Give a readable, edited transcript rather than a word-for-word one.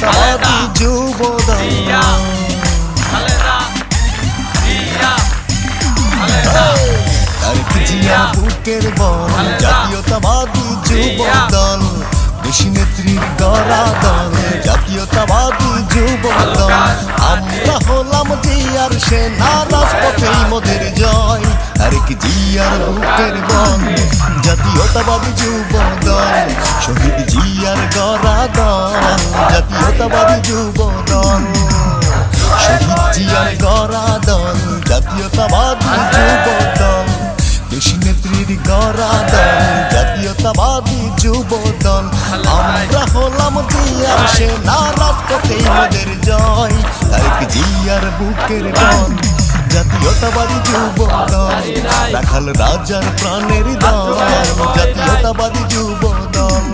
জাতীয়তাবাদী যুবদল। তারেক জিয়ার বুকের বল জাতীয়তাবাদী যুবদল, দেশী নেত্রীর গড়া দল জাতীয়তাবাদী যুবদল। আমরা হলাম জিয়ার সেনা, রাজপথেই মোদের জয়। তারেক জিয়ার বুকের বল জাতীয়তাবাদী যুবদল, শহীদ জিয়ার গড়া দল জাতীয়তাবাদী যুবদল। শহীদ জিয়ার গড়া দল জাতীয়তাবাদী যুবদল, দেশী নেত্রীর গড়া দল জাতীয়তাবাদী যুবদল। আমরা হলাম জিয়ার সেনা, রাজপথেই মোদের জয়। তারেক জিয়ার বুকের বল জাতীয়তাবাদী যুবদল, রাখাল রাজার প্রাণের দল জাতীয়তাবাদী যুবদল।